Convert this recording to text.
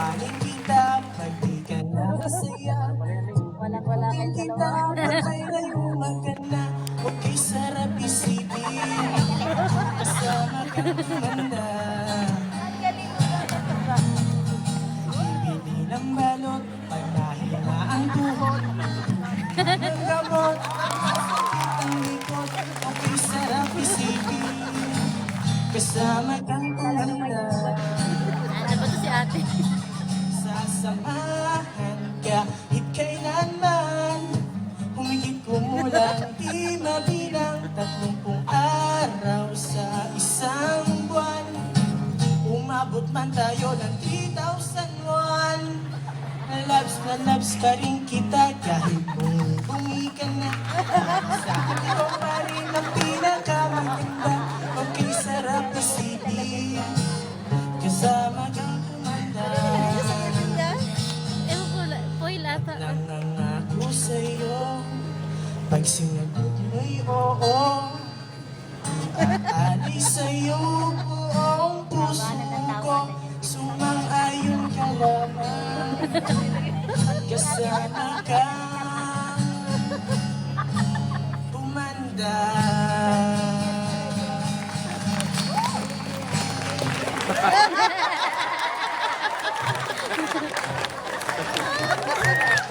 Tawanin kita pag di ka na masaya. Walang-wala kayo Kita dalawa. pag may umaga na. Okay, sarap isipin. Kasama kang tumanda. Ang galing mo ba? Bibili ng balot pag nahina ang tuhod. Ng gamot, sakit ang likod. Okay, sarap isipin. Kasama kang tumanda. Ano ba to si ate? Sasamahan kahit kailanman. Humigit kumulang di mabilang 30 araw sa isang buwan. Umabot man tayo ng 3,001. Loves pa rin kita kahit bumi ka na. Sa akin ikaw pa rin ang pinakamaganda. Okay, sarap isipin. Kasama kang tumanda. Ewan ko, foil ata. Nangangako sa'yo, pag sinagot mo'y oo, aalis sa'yo buong puso ko. Sumang-ayon ka lamang, kasama kang tumanda.